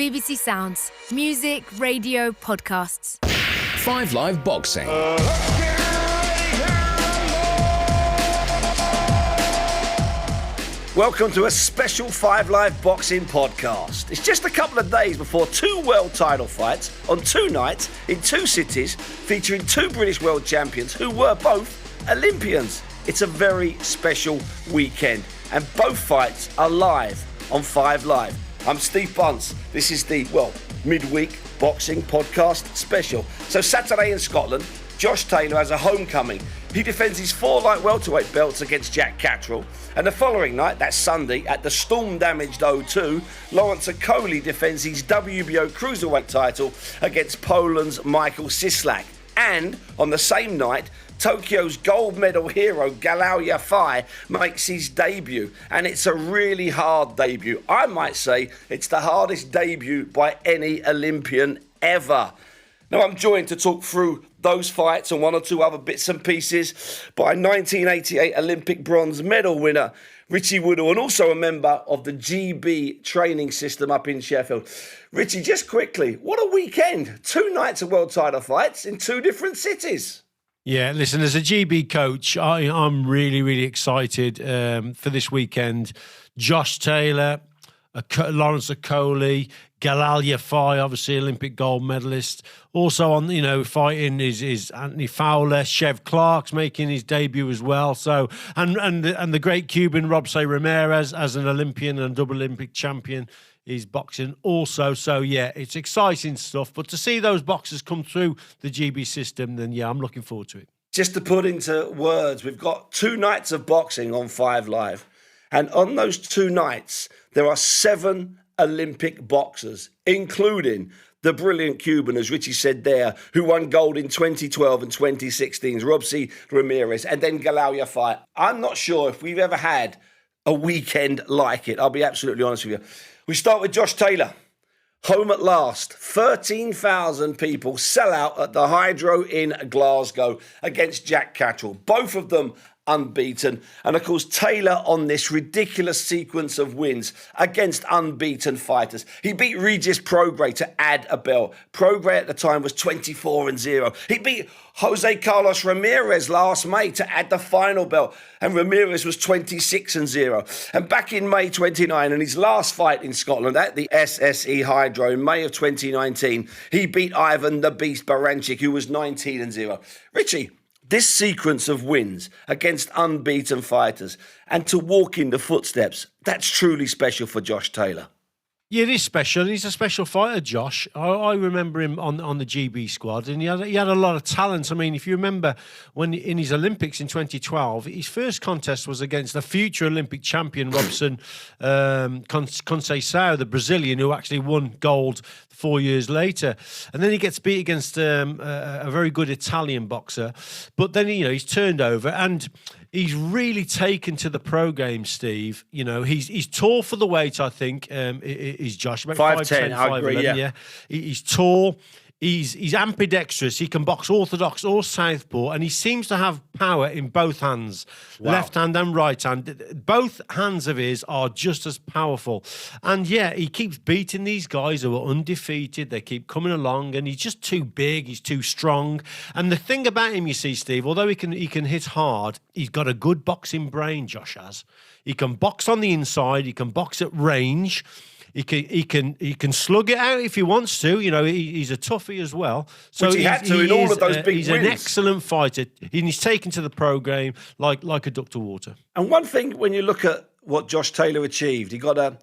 BBC Sounds. Music, radio, podcasts. 5 Live Boxing. Welcome to a special 5 Live Boxing podcast. It's just a couple of days before 2 world title fights on 2 nights in 2 cities featuring 2 British world champions who were both Olympians. It's a very special weekend and both fights are live on 5 Live. I'm Steve Bunce. This is the, midweek boxing podcast special. So Saturday in Scotland, Josh Taylor has a homecoming. He defends his 4 light welterweight belts against Jack Catterall. And the following night, that's Sunday, at the storm-damaged O2, Lawrence Okoli defends his WBO cruiserweight title against Poland's Michael Cislak. And on the same night, Tokyo's gold medal hero Galal Yafai makes his debut, and it's a really hard debut. I might say it's the hardest debut by any Olympian ever. Now I'm joined to talk through those fights and 1 or 2 other bits and pieces by 1988 Olympic bronze medal winner Richie Woodall, and also a member of the GB training system up in Sheffield. Richie, just quickly, what a weekend. 2 nights of world title fights in 2 different cities. Yeah, listen, as a GB coach, I'm really, really excited for this weekend. Josh Taylor, Lawrence Okoli, Galal Yafai, obviously Olympic gold medalist. Also on, fighting is Anthony Fowler. Chev Clark's making his debut as well. So, and the great Cuban Robsay Ramirez as an Olympian and double Olympic champion is boxing also. So, yeah, it's exciting stuff. But to see those boxers come through the GB system, then, yeah, I'm looking forward to it. Just to put into words, we've got 2 nights of boxing on 5 Live. And on those 2 nights, there are 7 Olympic boxers, including the brilliant Cuban, as Richie said there, who won gold in 2012 and 2016's Robsay Ramirez, and then Galal Yafai. I'm not sure if we've ever had a weekend like it. I'll be absolutely honest with you. We start with Josh Taylor. Home at last. 13,000 people sell out at the Hydro in Glasgow against Jack Catterall. Both of them unbeaten. And of course, Taylor on this ridiculous sequence of wins against unbeaten fighters. He beat Regis Prograis to add a belt. Prograis at the time was 24-0. He beat Jose Carlos Ramirez last May to add the final belt, and Ramirez was 26-0. And back in May 29, in his last fight in Scotland at the SSE Hydro in May of 2019, he beat Ivan the Beast Baranchik, who was 19-0. Richie, this sequence of wins against unbeaten fighters and to walk in the footsteps, that's truly special for Josh Taylor. Yeah, it is special. He's a special fighter, Josh. I remember him on the GB squad, and he had a lot of talent. I mean, if you remember when in his Olympics in 2012, his first contest was against the future Olympic champion Robson Conceição, the Brazilian, who actually won gold 4 years later. And then he gets beat against a very good Italian boxer. But then, he's turned over and he's really taken to the pro game, Steve. He's tall for the weight, I think, is Josh. About 5'10", I agree, yeah. He's tall. He's ambidextrous. He can box orthodox or southpaw, and he seems to have power in both hands, left hand and right hand. Both hands of his are just as powerful. And yeah, he keeps beating these guys who are undefeated. They keep coming along, and he's just too big. He's too strong. And the thing about him, you see, Steve, although he can hit hard, he's got a good boxing brain, Josh has. He can box on the inside. He can box at range. He can slug it out if he wants to. He's a toughie as well. So which he had to in all of those big wins. He's an excellent fighter. He's taken to the pro game like a duck to water. And one thing, when you look at what Josh Taylor achieved, he got a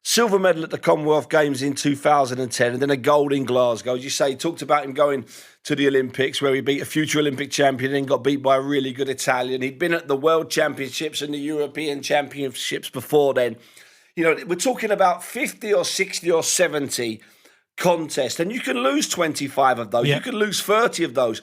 silver medal at the Commonwealth Games in 2010 and then a gold in Glasgow. As you say, he talked about him going to the Olympics where he beat a future Olympic champion and got beat by a really good Italian. He'd been at the World Championships and the European Championships before then. We're talking about 50 or 60 or 70 contests, and you can lose 25 of those. Yeah. You can lose 30 of those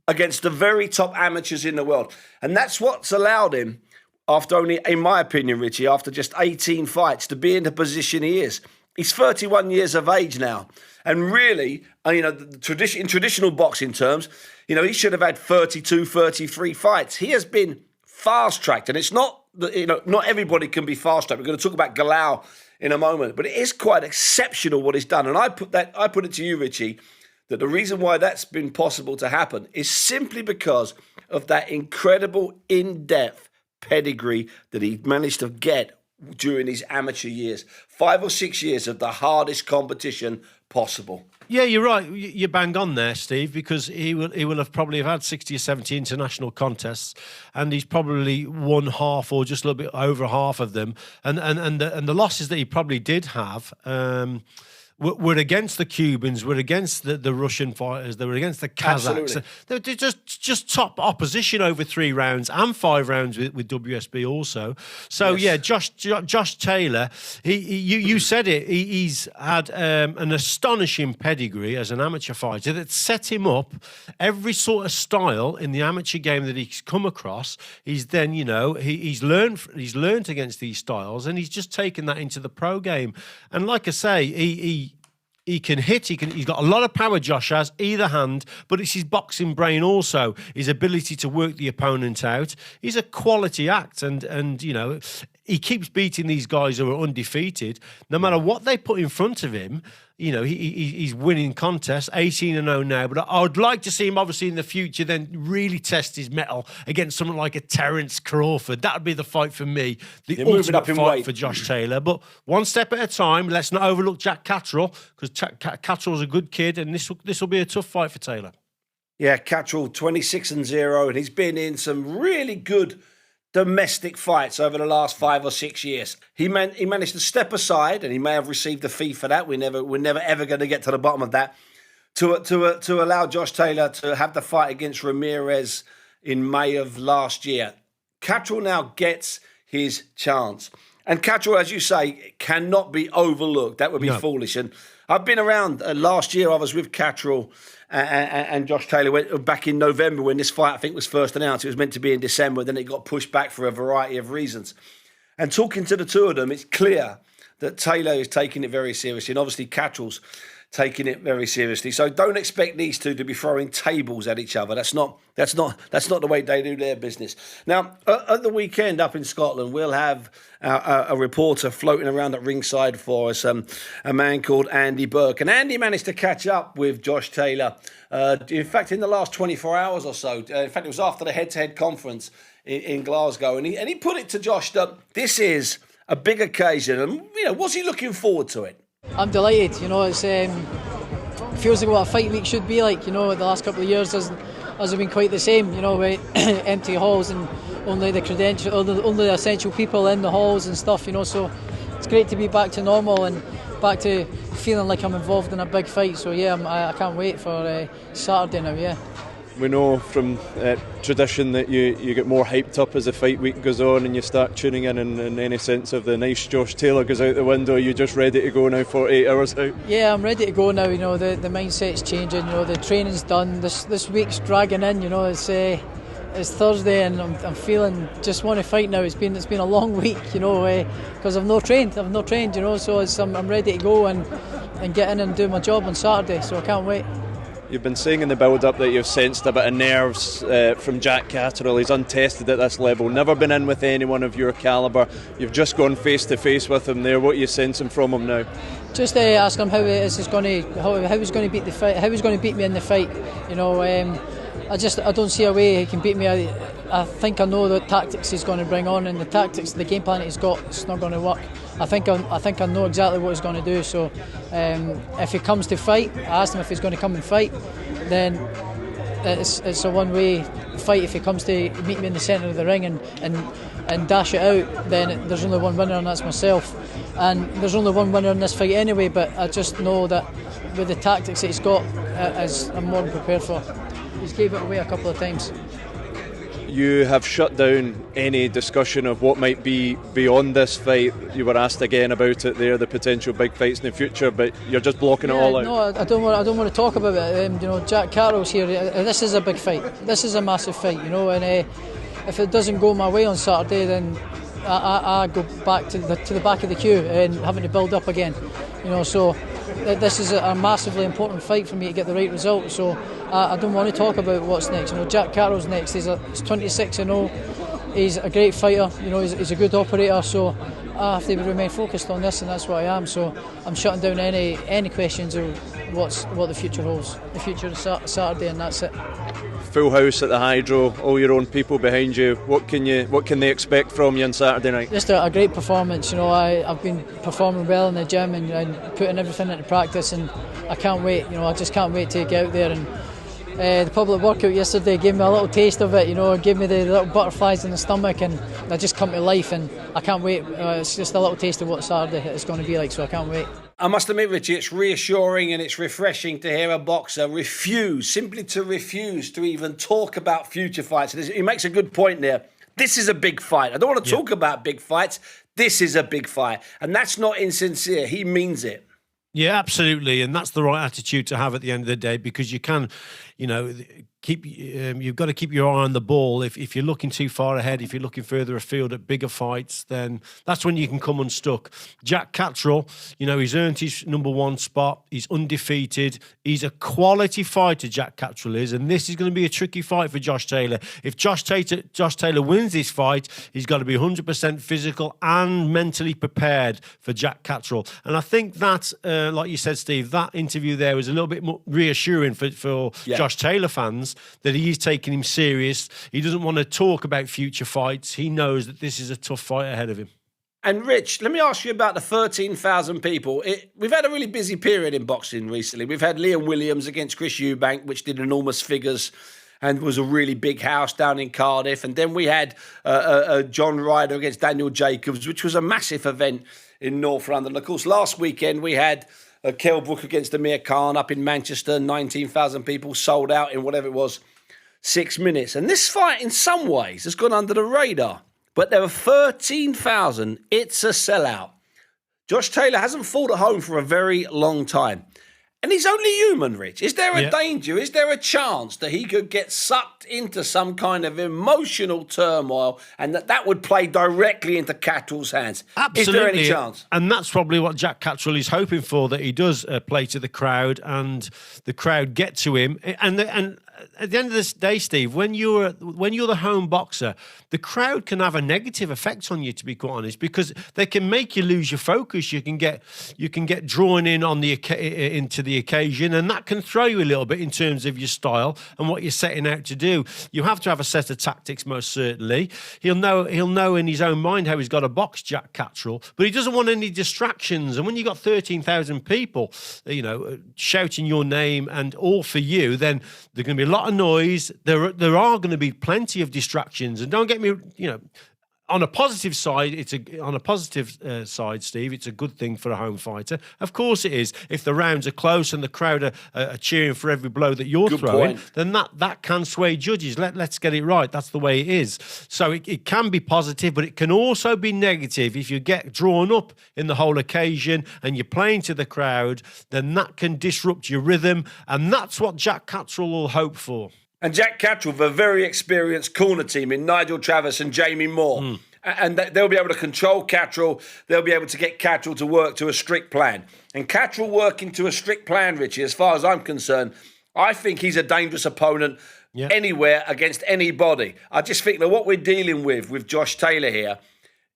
against the very top amateurs in the world. And that's what's allowed him, after only, in my opinion, Richie, after just 18 fights, to be in the position he is. He's 31 years of age now. And really, in traditional boxing terms, he should have had 32, 33 fights. He has been fast-tracked, and it's not, not everybody can be fast-tracked. We're going to talk about Galal in a moment. But it is quite exceptional what he's done. And I put it to you, Richie, that the reason why that's been possible to happen is simply because of that incredible in-depth pedigree that he managed to get during his amateur years. 5 or 6 years of the hardest competition possible. Yeah, you're right. You're bang on there, Steve, because he will have probably had 60 or 70 international contests, and he's probably won half or just a little bit over half of them. And the losses that he probably did have were against the Cubans, were against the Russian fighters, they were against the Kazakhs. They're just top opposition over 3 rounds and 5 rounds with WSB also. So yes. Yeah, Josh Taylor, you said it. He's had an astonishing pedigree as an amateur fighter that set him up every sort of style in the amateur game that he's come across. He's then he's learned against these styles, and he's just taken that into the pro game. And like I say, he can hit. He's got a lot of power, Josh has, either hand, but it's his boxing brain also, his ability to work the opponent out. He's a quality act, and he keeps beating these guys who are undefeated. No matter what they put in front of him, he's winning contests, 18-0 now. But I would like to see him, obviously, in the future, then really test his mettle against someone like a Terence Crawford. That would be the fight for me, the ultimate fight for Josh Taylor. But one step at a time. Let's not overlook Jack Catterall, because Catterall's a good kid, and this will be a tough fight for Taylor. Yeah, Catterall 26-0, and he's been in some really good domestic fights over the last 5 or 6 years. He managed to step aside, and he may have received a fee for that. We're never ever going to get to the bottom of that. To allow Josh Taylor to have the fight against Ramirez in May of last year. Catterall now gets his chance. And Catterall, as you say, cannot be overlooked. That would be foolish. And I've been around last year. I was with Catterall and Josh Taylor back in November when this fight, I think, was first announced. It was meant to be in December. Then it got pushed back for a variety of reasons. And talking to the two of them, it's clear that Taylor is taking it very seriously. And obviously Catterall's taking it very seriously. So don't expect these two to be throwing tables at each other. That's not the way they do their business. Now, at the weekend up in Scotland, we'll have a reporter floating around at ringside for us, a man called Andy Burke. And Andy managed to catch up with Josh Taylor, in fact, in the last 24 hours or so. In fact, it was after the head-to-head conference in Glasgow. And he put it to Josh that this is a big occasion. And, was he looking forward to it? I'm delighted. It's feels like what a fight week should be like. The last couple of years hasn't been quite the same. With empty halls and only the essential people in the halls and stuff. So it's great to be back to normal and back to feeling like I'm involved in a big fight. So yeah, I can't wait for Saturday now. Yeah. We know from tradition that you get more hyped up as the fight week goes on and you start tuning in, and any sense of the nice Josh Taylor goes out the window. Are you just ready to go now 48 hours out? Yeah, I'm ready to go now. The mindset's changing. The training's done. This week's dragging in. It's Thursday and I'm feeling just want to fight now. It's been a long week, because I've not trained. So I'm ready to go and get in and do my job on Saturday. So I can't wait. You've been saying in the build-up that you've sensed a bit of nerves from Jack Catterall. He's untested at this level, never been in with anyone of your calibre. You've just gone face-to-face with him there. What are you sensing from him now? Just ask him how he's going to beat the fight, how he's going to beat me in the fight. I don't see a way he can beat me. I think I know the tactics he's going to bring on, and the game plan he's got, it's not going to work. I think I know exactly what he's going to do. So if he comes to fight, I asked him if he's going to come and fight. Then it's a one-way fight. If he comes to meet me in the centre of the ring and dash it out, then there's only one winner, and that's myself. And there's only one winner in this fight anyway. But I just know that with the tactics that he's got, I'm more than prepared for. He's gave it away a couple of times. You have shut down any discussion of what might be beyond this fight. You were asked again about it there, the potential big fights in the future, but you're just blocking it all out. No, I don't want to talk about it. Jack Catterall's here. This is a big fight. This is a massive fight. And if it doesn't go my way on Saturday, then I go back to the back of the queue and having to build up again. So this is a massively important fight for me to get the right result. So I don't want to talk about what's next. Jack Catterall's next. He's 26-0. He's a great fighter. He's a good operator. So I have to remain focused on this, and that's what I am. So I'm shutting down any questions of what the future holds. The future is Saturday, and that's it. Full house at the Hydro, all your own people behind you. What can they expect from you on Saturday night? Just a great performance. I've been performing well in the gym and putting everything into practice, and I can't wait. I just can't wait to get out there. And the public workout yesterday gave me a little taste of it. It gave me the little butterflies in the stomach, and they just come to life. And I can't wait. It's just a little taste of what Saturday is going to be like. So I can't wait. I must admit, Richie, it's reassuring and it's refreshing to hear a boxer simply refuse to even talk about future fights. He makes a good point there. This is a big fight. I don't want to talk about big fights. This is a big fight. And that's not insincere. He means it. Yeah, absolutely. And that's the right attitude to have at the end of the day, because you can, you've got to keep your eye on the ball. If you're looking too far ahead, if you're looking further afield at bigger fights, then that's when you can come unstuck. Jack Catterall, he's earned his number one spot. He's undefeated. He's a quality fighter, Jack Catterall is, and this is going to be a tricky fight for Josh Taylor. If Josh Taylor wins this fight, he's got to be 100% physical and mentally prepared for Jack Catterall. And I think that, like you said, Steve, that interview there was a little bit more reassuring for Josh Taylor fans, that he is taking him serious. He doesn't want to talk about future fights. He knows that this is a tough fight ahead of him. And Rich, let me ask you about the 13,000 people. We've had a really busy period in boxing recently. We've had Liam Williams against Chris Eubank, which did enormous figures and was a really big house down in Cardiff. And then we had John Ryder against Daniel Jacobs, which was a massive event in North London. Of course, last weekend we had Kell Brook against Amir Khan up in Manchester. 19,000 people sold out in whatever it was, 6 minutes. And this fight, in some ways, has gone under the radar. But there were 13,000. It's a sellout. Josh Taylor hasn't fought at home for a very long time. And he's only human, Rich. Is there a danger? Is there a chance that he could get sucked into some kind of emotional turmoil and that would play directly into Catterall's hands? Absolutely. Is there any chance? And that's probably what Jack Catterall is hoping for, that he does play to the crowd and the crowd get to him. And at the end of this day, Steve, when you're the home boxer, the crowd can have a negative effect on you, to be quite honest, because they can make you lose your focus. You can get drawn in on into the occasion, and that can throw you a little bit in terms of your style and what you're setting out to do. You have to have a set of tactics, most certainly. He'll know in his own mind how he's got to box Jack Catterall, but he doesn't want any distractions. And when you've got 13,000 people, shouting your name and all for you, then there's going to be a lot of noise. There are going to be plenty of distractions. And don't get me, on a positive side, Steve, it's a good thing for a home fighter. Of course it is. If the rounds are close and the crowd are cheering for every blow that you're throwing, then that can sway judges. Let's get it right. That's the way it is. So it can be positive, but it can also be negative. If you get drawn up in the whole occasion and you're playing to the crowd, then that can disrupt your rhythm. And that's what Jack Catterall will hope for. And Jack Catterall, the very experienced corner team in Nigel Travis and Jamie Moore. And they'll be able to control Catterall. They'll be able to get Catterall to work to a strict plan. And Catterall working to a strict plan, Richie, as far as I'm concerned, I think he's a dangerous opponent anywhere against anybody. I just think that what we're dealing with Josh Taylor here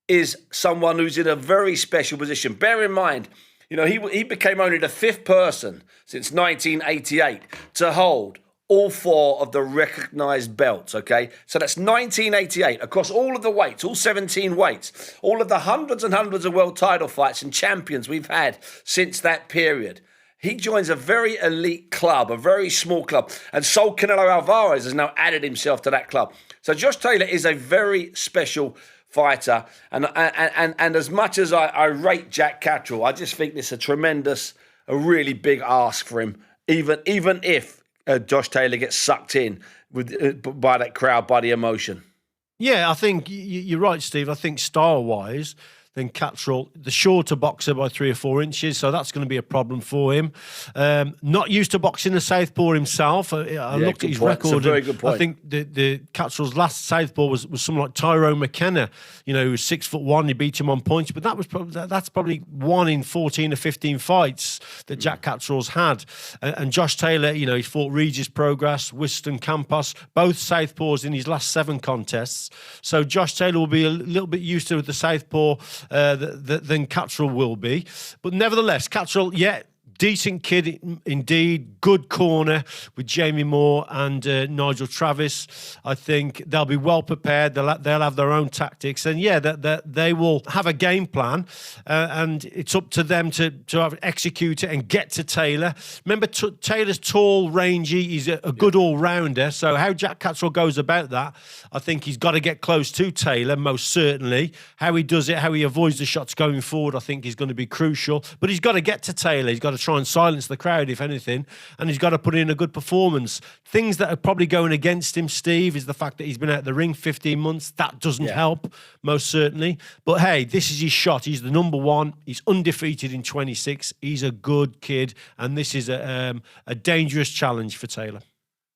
is someone who's in a very special position. Bear in mind, he became only the fifth person since 1988 to hold all four of the recognised belts, okay? So that's 1988 across all of the weights, all 17 weights, all of the hundreds and hundreds of world title fights and champions we've had since that period. He joins a very elite club, a very small club, and Saul Canelo Alvarez has now added himself to that club. So Josh Taylor is a very special fighter, and as much as I rate Jack Catterall, I just think this is a really big ask for him, even if Josh Taylor gets sucked in by that crowd, by the emotion. Yeah, I think you're right, Steve. I think style-wise, then Catterall, the shorter boxer by 3 or 4 inches, so that's going to be a problem for him. Not used to boxing the southpaw himself. I looked at his record. That's a very good point. I think the Catterall's last southpaw was someone like Tyrone McKenna, who was 6'1". He beat him on points, but that's probably 1 in 14 or 15 fights that Jack Catterall's had. And Josh Taylor, he fought Regis Progress, Winston Campos, both southpaws in his last 7 contests. So Josh Taylor will be a little bit used to the southpaw than Cattrall will be. But nevertheless, Cattrall, decent kid indeed. Good corner with Jamie Moore and Nigel Travis. I think they'll be well prepared. They'll have their own tactics, and they will have a game plan, and it's up to them to execute it and get to Taylor. Remember, Taylor's tall, rangy. He's a good all-rounder. So how Jack Cattrall goes about that, I think he's got to get close to Taylor, most certainly. How he does it, how he avoids the shots going forward, I think is going to be crucial. But he's got to get to Taylor. He's got to try and silence the crowd, if anything, and he's got to put in a good performance. Things that are probably going against him, Steve, is the fact that he's been out of the ring 15 months. That doesn't help, most certainly. But hey, this is his shot. He's the number one. He's undefeated in 26. He's a good kid, and this is a dangerous challenge for Taylor.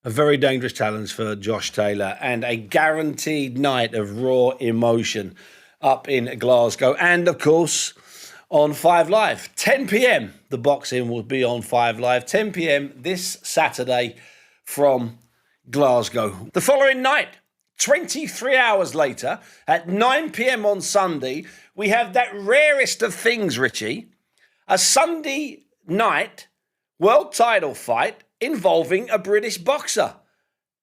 A very dangerous challenge for Josh Taylor, and a guaranteed night of raw emotion up in Glasgow. And of course, on 5 Live, 10 p.m. The boxing will be on 5 Live, 10 p.m. this Saturday from Glasgow. The following night, 23 hours later, at 9 p.m. on Sunday, we have that rarest of things, Richie, a Sunday night world title fight involving a British boxer.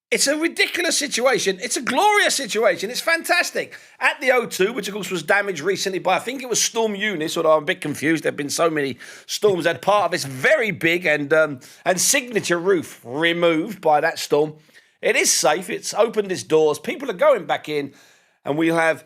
It's a ridiculous situation. It's a glorious situation. It's fantastic. At the O2, which of course was damaged recently by, I think it was Storm Eunice, although I'm a bit confused. There have been so many storms that part of this very big and signature roof removed by that storm. It is safe. It's opened its doors. People are going back in, and we'll have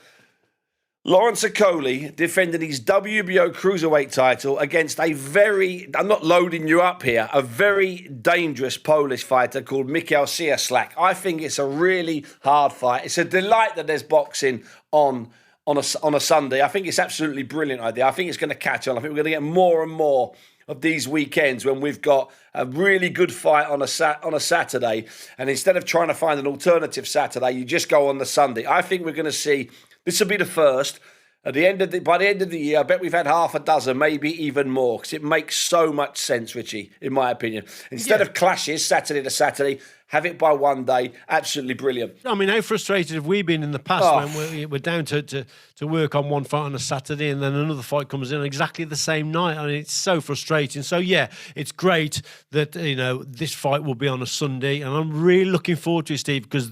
Lawrence Okolie defending his WBO cruiserweight title against a very, I'm not loading you up here, a very dangerous Polish fighter called Michał Cieślak. I think it's a really hard fight. It's a delight that there's boxing on a Sunday. I think it's absolutely brilliant idea. I think it's going to catch on. I think we're going to get more and more of these weekends when we've got a really good fight on a Saturday, and instead of trying to find an alternative Saturday, you just go on the Sunday. I think we're going to see. This will be the first. By the end of the year, I bet we've had half a dozen, maybe even more, because it makes so much sense, Richie, in my opinion. Instead of clashes, Saturday to Saturday, have it by one day. Absolutely brilliant. I mean, how frustrated have we been in the past when we're down to work on one fight on a Saturday and then another fight comes in on exactly the same night? I mean, it's so frustrating. So, yeah, it's great that, this fight will be on a Sunday, and I'm really looking forward to it, Steve, because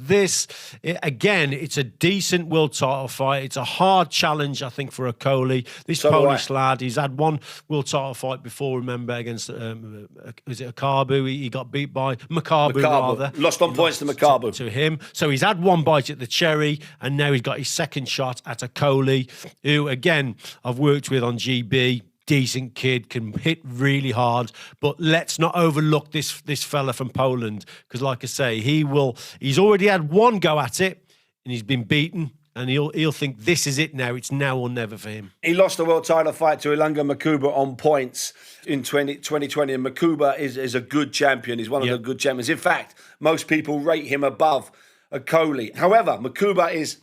it's a decent world title fight. It's a hard challenge, I think, for Okolie. This Polish lad, he's had one world title fight before, remember, against, was it Akabu? He got beat by Makabu, rather. Lost on points to Makabu. To him. So he's had one bite at the cherry, and now he's got his second shot at Okolie, who, again, I've worked with on GB. Decent kid, can hit really hard, but let's not overlook this fella from Poland, because, like I say, he's already had one go at it, and he's been beaten. And he'll think this is it now. It's now or never for him. He lost the world title fight to Ilunga Makuba on points in 2020. And Makuba is a good champion. He's one of the good champions. In fact, most people rate him above Okolie. However, Makuba is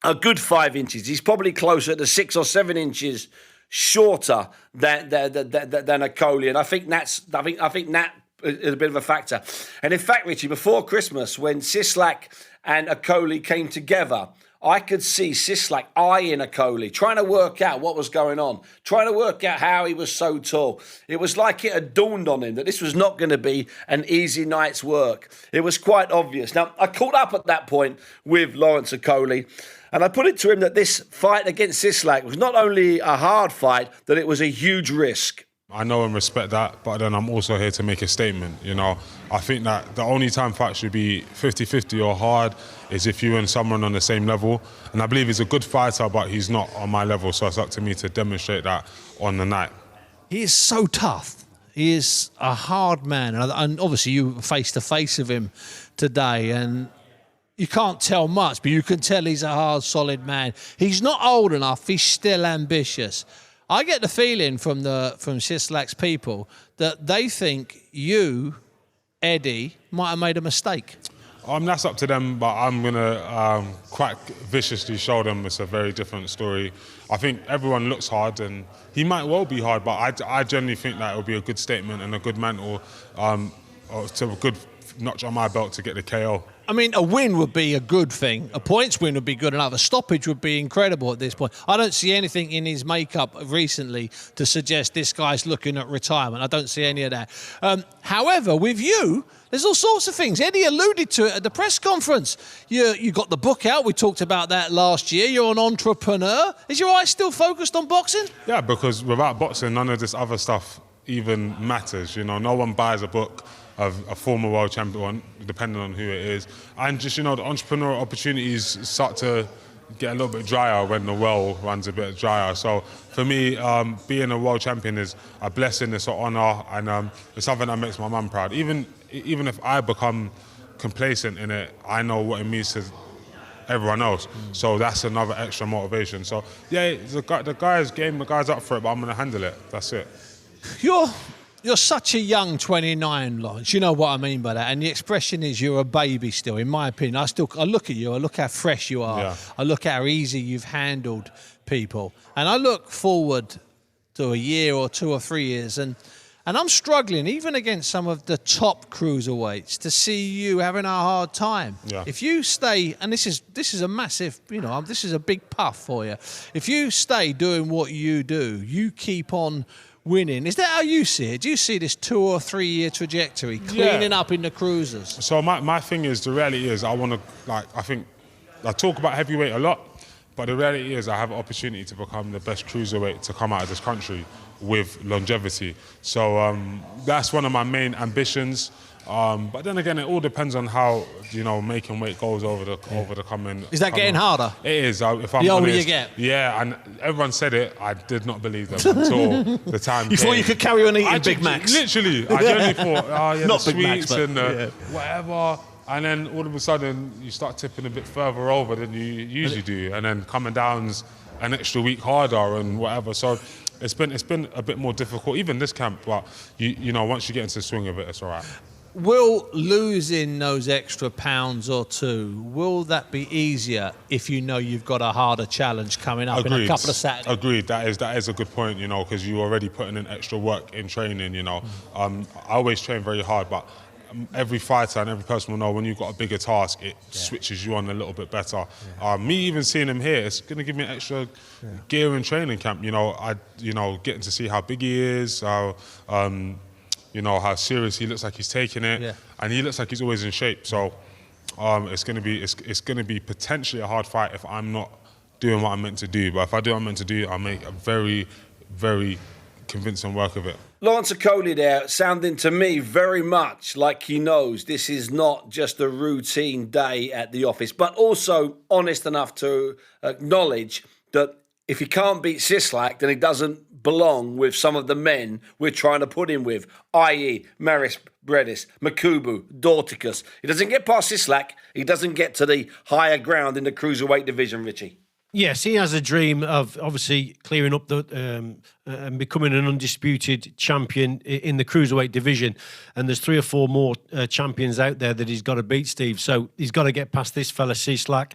a good 5 inches. He's probably closer to 6 or 7 inches shorter than Okolie. And I think that is a bit of a factor. And in fact, Richie, before Christmas, when Cieślak and Okolie came together, I could see Cieślak eyeing Okolie, trying to work out what was going on, trying to work out how he was so tall. It was like it had dawned on him that this was not going to be an easy night's work. It was quite obvious. Now, I caught up at that point with Lawrence Okolie, and I put it to him that this fight against Cieślak was not only a hard fight, that it was a huge risk. I know and respect that, but then I'm also here to make a statement, I think that the only time fights should be 50-50 or hard is if you and someone on the same level. And I believe he's a good fighter, but he's not on my level, so it's up to me to demonstrate that on the night. He is so tough. He is a hard man. And obviously you were face-to-face with him today, and you can't tell much, but you can tell he's a hard, solid man. He's not old enough. He's still ambitious. I get the feeling from Cieślak's people that they think you, Eddie, might have made a mistake. That's up to them, but I'm going to quite viciously show them it's a very different story. I think everyone looks hard, and he might well be hard, but I generally think that it will be a good statement and a good mantle to a good notch on my belt to get the KO. I mean, a win would be a good thing. A points win would be good enough. A stoppage would be incredible at this point. I don't see anything in his makeup recently to suggest this guy's looking at retirement. I don't see any of that. However, with you, there's all sorts of things. Eddie alluded to it at the press conference. You got the book out. We talked about that last year. You're an entrepreneur. Is your eye still focused on boxing? Yeah, because without boxing, none of this other stuff even matters. You know, no one buys a book of a former world champion, depending on who it is. And just, you know, the entrepreneurial opportunities start to get a little bit drier when the well runs a bit drier. So for me, being a world champion is a blessing, it's an honour, and it's something that makes my mum proud. Even if I become complacent in it, I know what it means to everyone else. So that's another extra motivation. So yeah, the guy's game, the guy's up for it, but I'm going to handle it. That's it. You're such a young 29, Lawrence. You know what I mean by that. And the expression is you're a baby still, in my opinion. I look at you, I look how fresh you are. Yeah. I look how easy you've handled people. And I look forward to a year or 2 or 3 years. And I'm struggling, even against some of the top cruiserweights, to see you having a hard time. Yeah. If you stay, and this is a massive, this is a big puff for you. If you stay doing what you do, you keep on winning. Is that how you see it? Do you see this 2 or 3 year trajectory cleaning up in the cruisers? So my thing is, the reality is, I think I talk about heavyweight a lot, but the reality is I have an opportunity to become the best cruiserweight to come out of this country with longevity. So that's one of my main ambitions. But then again, it all depends on how, making weight goes over the coming. Is that getting harder? It is. If I'm the older honest, you get. Yeah, and everyone said it. I did not believe them until the time. You thought you could carry on eating Big Macs? Macs? Literally, I generally thought, Not the Big Macs, sweets but, and whatever. And then all of a sudden, you start tipping a bit further over than you usually do, and then coming down's an extra week harder and whatever. So it's been a bit more difficult, even this camp. But once you get into the swing of it, it's all right. Will losing those extra pounds or 2, will that be easier if you know you've got a harder challenge coming up in a couple of Saturdays? Agreed. That is a good point, because you're already putting in extra work in training, I always train very hard, but every fighter and every person will know when you've got a bigger task, it switches you on a little bit better. Me even seeing him here, it's going to give me an extra gear in training camp. Getting to see how big he is, how serious he looks like he's taking it, and he looks like he's always in shape. So it's going to be potentially a hard fight if I'm not doing what I'm meant to do. But if I do what I'm meant to do, I'll make a very, very convincing work of it. Lawrence Okoli there, sounding to me very much like he knows this is not just a routine day at the office, but also honest enough to acknowledge that if he can't beat Sislak, then he doesn't belong with some of the men we're trying to put him with, i.e. Maris Bredis, Makubu, Dorticus. He doesn't get past Sislak, he doesn't get to the higher ground in the cruiserweight division, Richie. Yes, he has a dream of obviously clearing up the and becoming an undisputed champion in the cruiserweight division. And there's 3 or 4 more champions out there that he's got to beat, Steve. So he's got to get past this fella, Sislak,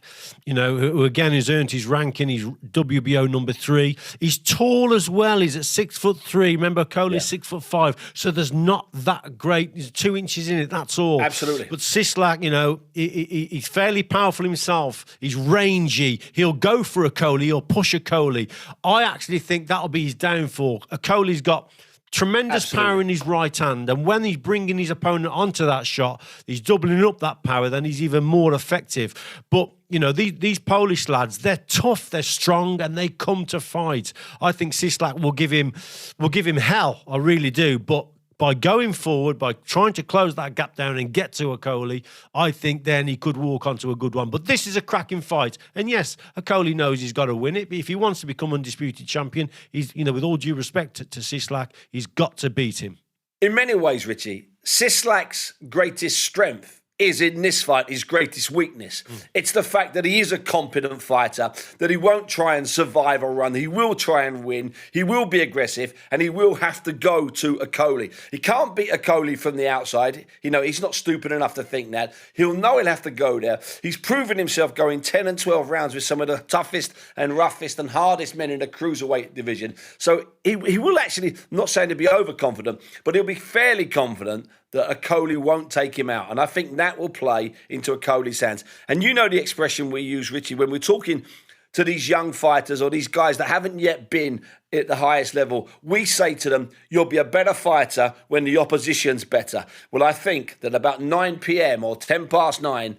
who again has earned his ranking. He's WBO number 3. He's tall as well. He's at 6'3". Remember, Coley's 6'5". So there's not that great. He's 2 inches in it. That's all. Absolutely. But Sislak, he's fairly powerful himself. He's rangy. He'll go for a Coley. He'll push a Coley. I actually think that'll be his downfall. Coley's got tremendous power in his right hand, and when he's bringing his opponent onto that shot, he's doubling up that power, then he's even more effective. But these Polish lads, they're tough, they're strong, and they come to fight. I think Sislak will give him hell. I really do. But by going forward, by trying to close that gap down and get to Okoli, I think then he could walk onto a good one. But this is a cracking fight. And yes, Okoli knows he's got to win it. But if he wants to become undisputed champion, he's, with all due respect to Sislak, he's got to beat him. In many ways, Richie, Sislak's greatest strength is in this fight his greatest weakness. It's the fact that he is a competent fighter, that he won't try and survive a run. He will try and win. He will be aggressive, and he will have to go to Okoli. He can't beat Okoli from the outside. He's not stupid enough to think that. He'll know he'll have to go there. He's proven himself going 10 and 12 rounds with some of the toughest and roughest and hardest men in the cruiserweight division. So he will actually, not saying to be overconfident, but he'll be fairly confident that Okoli won't take him out. And I think that will play into Okole's hands. And you know the expression we use, Richie, when we're talking to these young fighters or these guys that haven't yet been at the highest level, we say to them, you'll be a better fighter when the opposition's better. Well, I think that about 9 p.m. or 10 past 9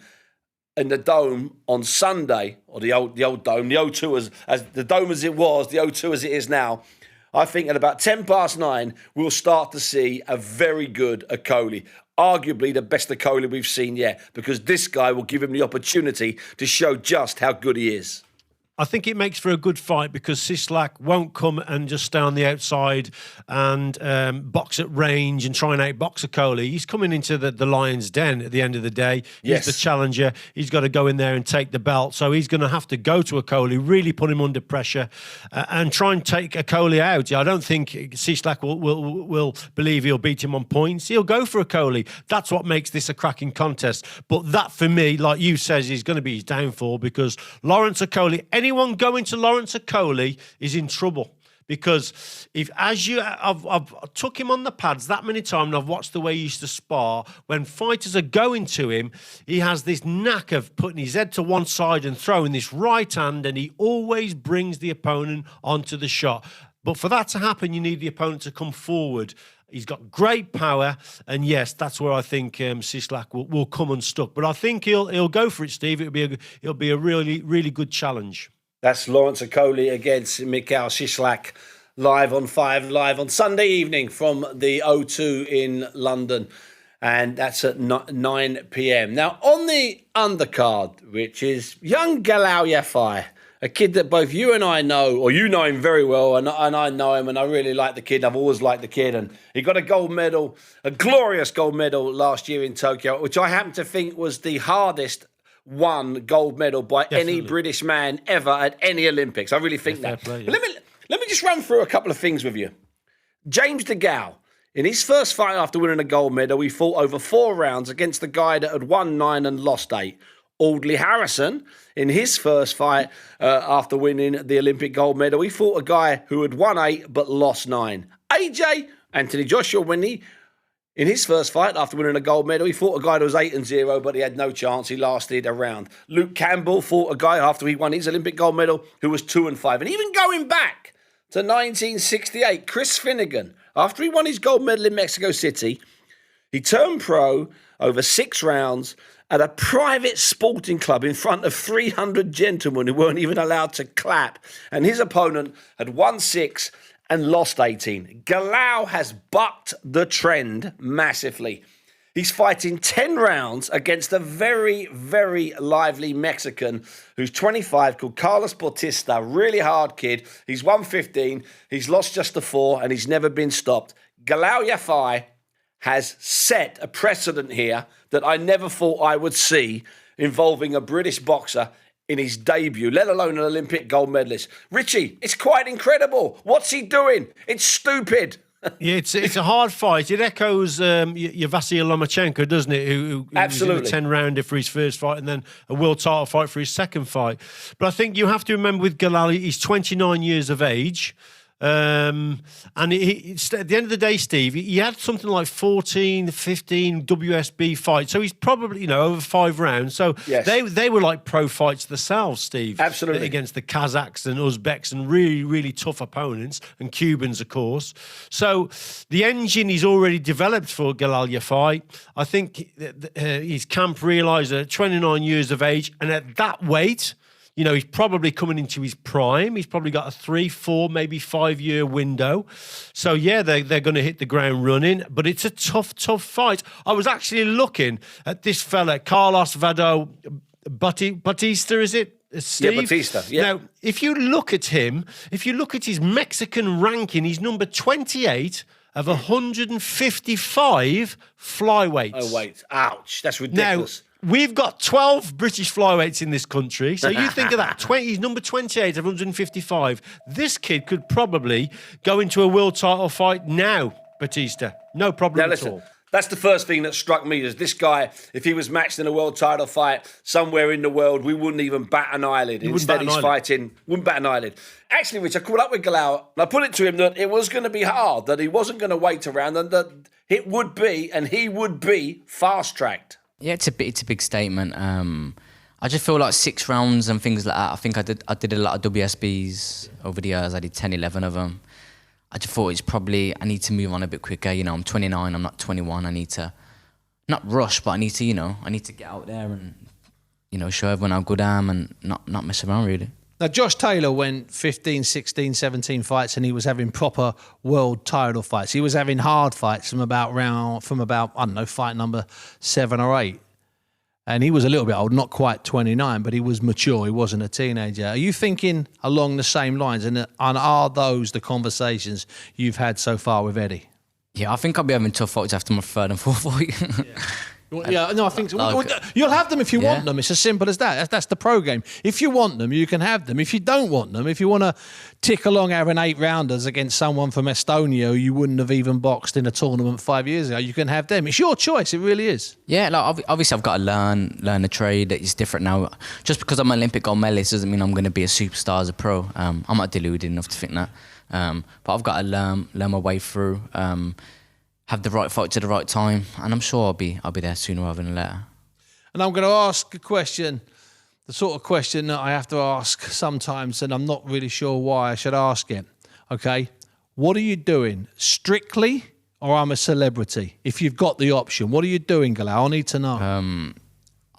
in the Dome on Sunday, or the old Dome, the O2 as the Dome as it was, the O2 as it is now, I think at about 10 past 9, we'll start to see a very good Okole. Arguably the best Okole we've seen yet, because this guy will give him the opportunity to show just how good he is. I think it makes for a good fight because Sislak won't come and just stay on the outside and box at range and try and outbox Okole. He's coming into the lion's den at the end of the day. He's the challenger. He's got to go in there and take the belt. So he's going to have to go to Okole, really put him under pressure and try and take Okole out. I don't think Sislak will believe he'll beat him on points. He'll go for Okole. That's what makes this a cracking contest. But that, for me, like you says, is going to be his downfall because Lawrence Okole, anyone going to Lawrence Okole is in trouble. Because I've took him on the pads that many times and I've watched the way he used to spar. When fighters are going to him, he has this knack of putting his head to one side and throwing this right hand, and he always brings the opponent onto the shot. But for that to happen, you need the opponent to come forward. He's got great power, and yes, that's where I think Sislak will come unstuck. But I think he'll go for it, Steve. It'll be a really, really good challenge. That's Lawrence Okole against Mikhail Sislak, live on 5 Live on Sunday evening from the O2 in London. And that's at 9 p.m. Now, on the undercard, which is young Galal Yafai, a kid that both you and I know, or you know him very well, and I know him, and I really like the kid. I've always liked the kid. And he got a gold medal, a glorious gold medal last year in Tokyo, which I happen to think was the hardest won gold medal by any British man ever at any Olympics. I really think that. Play, yeah. Let me just run through a couple of things with you. James DeGale, in his first fight after winning a gold medal, he fought over 4 rounds against the guy that had won 9 and lost 8. Audley Harrison, in his first fight after winning the Olympic gold medal, he fought a guy who had won 8 but lost 9. AJ, Anthony Joshua, in his first fight, after winning a gold medal, he fought a guy that was 8-0, but he had no chance. He lasted a round. Luke Campbell fought a guy after he won his Olympic gold medal who was 2-5. And even going back to 1968, Chris Finnegan, after he won his gold medal in Mexico City, he turned pro over 6 rounds at a private sporting club in front of 300 gentlemen who weren't even allowed to clap. And his opponent had won 6 and lost 18. Galal has bucked the trend massively. He's fighting 10 rounds against a very, very lively Mexican who's 25 called Carlos Bautista. Really hard kid. He's won 15. He's lost just the 4 and he's never been stopped. Galal Yafai has set a precedent here that I never thought I would see involving a British boxer in his debut, let alone an Olympic gold medalist. Richie, it's quite incredible. What's he doing? It's stupid. Yeah, it's a hard fight. It echoes your Vasily Lomachenko, doesn't it? Who Absolutely. was in a 10-rounder for his first fight and then a world title fight for his second fight. But I think you have to remember with Galal, he's 29 years of age. And at the end of the day, Steve, he had something like 15 WSB fights. So he's probably, over 5 rounds. So yes. they were like pro fights themselves, Steve. Absolutely. Against the Kazakhs and Uzbeks and really, really tough opponents, and Cubans, of course. So the engine is already developed for Galal Yafai. I think his camp realised that at 29 years of age and at that weight, he's probably coming into his prime. He's probably got a 3, 4, maybe 5-year window. So, yeah, they're going to hit the ground running. But it's a tough fight. I was actually looking at this fella, Carlos Vado Bautista, is it, Steve? Yeah, Bautista, yeah. Now, if you look at him, if you look at his Mexican ranking, he's number 28 of 155 flyweights. Oh, wait. Ouch. That's ridiculous. Now, we've got 12 British flyweights in this country. So you think of that. He's number 28 of 155. This kid could probably go into a world title fight now, Bautista. No problem at all. That's the first thing that struck me, is this guy, if he was matched in a world title fight somewhere in the world, we wouldn't even bat an eyelid. Instead, he's fighting, wouldn't bat an eyelid. Actually, Rich, I called up with Galal, and I put it to him that it was going to be hard, that he wasn't going to wait around, and that he would be fast-tracked. Yeah, it's a big statement. I just feel like 6 rounds and things like that. I think I did a lot of WSBs over the years. I did 10, 11 of them. I just thought I need to move on a bit quicker. You know, I'm 29, I'm not 21. I need to, not rush, but I need to get out there and, show everyone how good I am and not mess around really. Now, Josh Taylor went 15, 16, 17 fights and he was having proper world title fights. He was having hard fights from about, I don't know, fight number 7 or 8. And he was a little bit old, not quite 29, but he was mature. He wasn't a teenager. Are you thinking along the same lines? And are those the conversations you've had so far with Eddie? Yeah, I think I'll be having tough fights after my 3rd and 4th fight. Yeah, no, I think so. You'll have them if you want them. It's as simple as that. That's the pro game. If you want them, you can have them. If you don't want them, if you want to tick along having 8-rounders against someone from Estonia who you wouldn't have even boxed in a tournament 5 years ago, you can have them. It's your choice. It really is. Yeah, like obviously I've got to learn the trade. It's different now. Just because I'm an Olympic gold medalist doesn't mean I'm going to be a superstar as a pro. I'm not deluded enough to think that. But I've got to learn my way through. Have the right fight at the right time, and I'm sure I'll be there sooner rather than later. And I'm going to ask a question, the sort of question that I have to ask sometimes, and I'm not really sure why I should ask it. Okay, what are you doing, Strictly or I'm a Celebrity? If you've got the option, what are you doing, Galal? I need to know.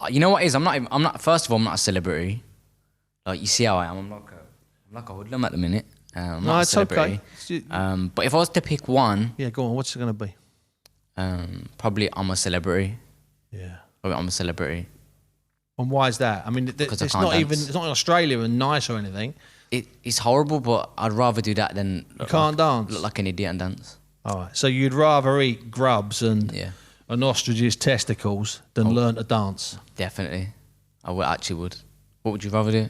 You know what it is? I'm not. First of all, I'm not a celebrity. Like you see how I am. I'm like a hoodlum at the minute. I'm not a celebrity. Okay. But if I was to pick one, Yeah, go on. What's it going to be? probably I'm a celebrity. Yeah. Probably I'm a celebrity. And why is that? I mean, it's not in Australia and nice or anything. It's horrible, but I'd rather do that than look like an idiot and dance. All right. So you'd rather eat grubs and an ostrich's testicles than learn to dance? Definitely. Actually would. What would you rather do?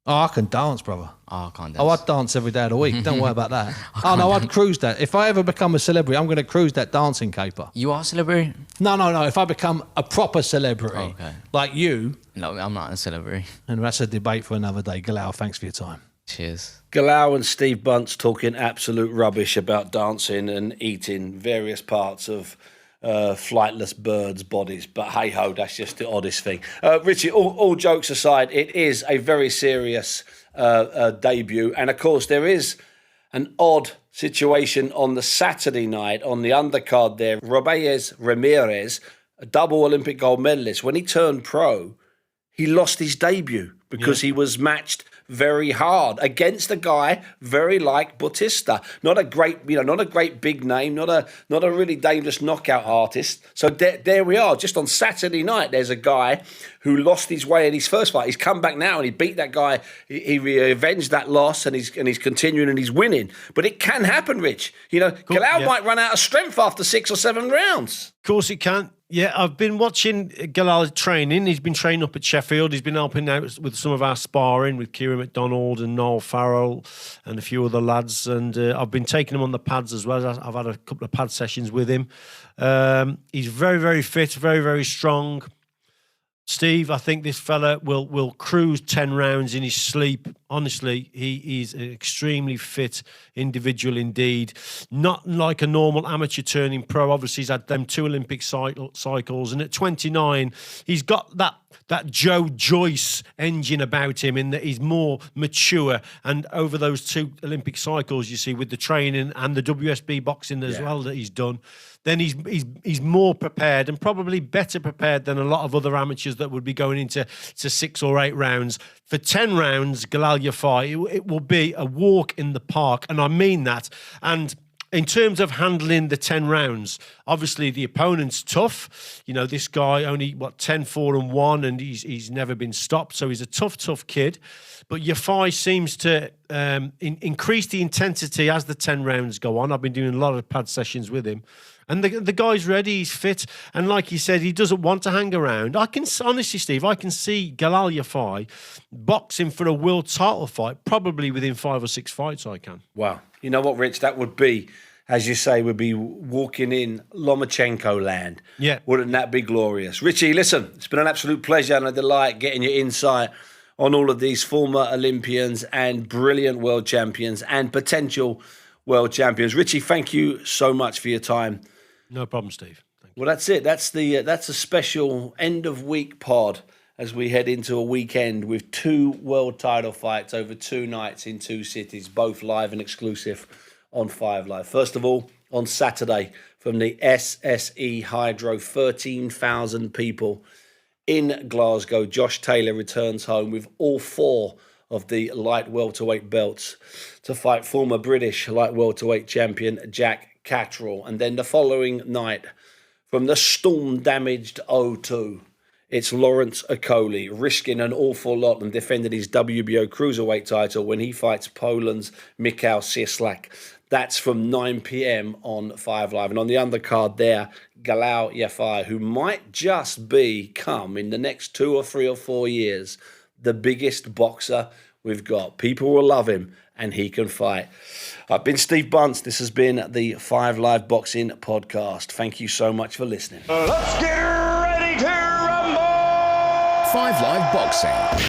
Oh, I can dance, brother. Oh, I can't dance. Oh, I'd dance every day of the week. Don't worry about that. I'd cruise that. If I ever become a celebrity, I'm going to cruise that dancing caper. You are a celebrity? No. If I become a proper celebrity, like you. No, I'm not a celebrity. And that's a debate for another day. Galal, thanks for your time. Cheers. Galal and Steve Bunce talking absolute rubbish about dancing and eating various parts of flightless birds' bodies, but hey ho, that's just the oddest thing. Richie, all jokes aside, it is a very serious debut, and of course there is an odd situation on the Saturday night on the undercard there. Robeyes Ramirez, a double Olympic gold medalist, when he turned pro, he lost his debut because he was matched very hard against a guy very like Bautista. Not a great big name, not a really dangerous knockout artist. So there we are. Just on Saturday night, there's a guy who lost his way in his first fight. He's come back now and he beat that guy. He avenged that loss and he's continuing and he's winning. But it can happen, Rich. Galal might run out of strength after 6 or 7 rounds. Of course it can. Yeah, I've been watching Galal training. He's been training up at Sheffield. He's been helping out with some of our sparring with Kieran McDonald and Noel Farrell and a few other lads. And I've been taking him on the pads as well. I've had a couple of pad sessions with him. He's very, very fit, very, very strong. Steve, I think this fella will cruise 10 rounds in his sleep. Honestly, he is an extremely fit individual indeed. Not like a normal amateur turning pro. Obviously, he's had them 2 Olympic cycles. And at 29, he's got that Joe Joyce engine about him in that he's more mature. And over those 2 Olympic cycles, you see, with the training and the WSB boxing as well that he's done, then he's more prepared and probably better prepared than a lot of other amateurs that would be going into 6 or 8 rounds. For 10 rounds, Galal Yafai, it will be a walk in the park, and I mean that. And in terms of handling the 10 rounds, obviously the opponent's tough. You know, this guy only, 10-4-1, and he's never been stopped. So he's a tough kid. But Yafai seems to increase the intensity as the 10 rounds go on. I've been doing a lot of pad sessions with him. And the guy's ready, he's fit. And like he said, he doesn't want to hang around. Honestly, Steve, I can see Galal Yafai boxing for a world title fight, probably within 5 or 6 fights I can. Wow. You know what, Rich? That would be, as you say, would be walking in Lomachenko land. Yeah. Wouldn't that be glorious? Richie, listen, it's been an absolute pleasure and a delight getting your insight on all of these former Olympians and brilliant world champions and potential world champions. Richie, thank you so much for your time. No problem, Steve. Thank you. Well, that's it. That's a special end of week pod as we head into a weekend with 2 world title fights over 2 nights in 2 cities, both live and exclusive on 5 Live. First of all, on Saturday from the SSE Hydro, 13,000 people in Glasgow. Josh Taylor returns home with all 4 of the light welterweight belts to fight former British light welterweight champion Jack Catterall. And then the following night, from the storm-damaged O2, it's Lawrence Okolie risking an awful lot and defending his WBO cruiserweight title when he fights Poland's Michał Cieslak. That's from 9 p.m. on 5 Live. And on the undercard there, Galal Yafai, who might just become, in the next 2 or 3 or 4 years, the biggest boxer we've got. People will love him, and he can fight. I've been Steve Bunce. This has been the 5 Live Boxing Podcast. Thank you so much for listening. Let's get ready to rumble! 5 Live Boxing.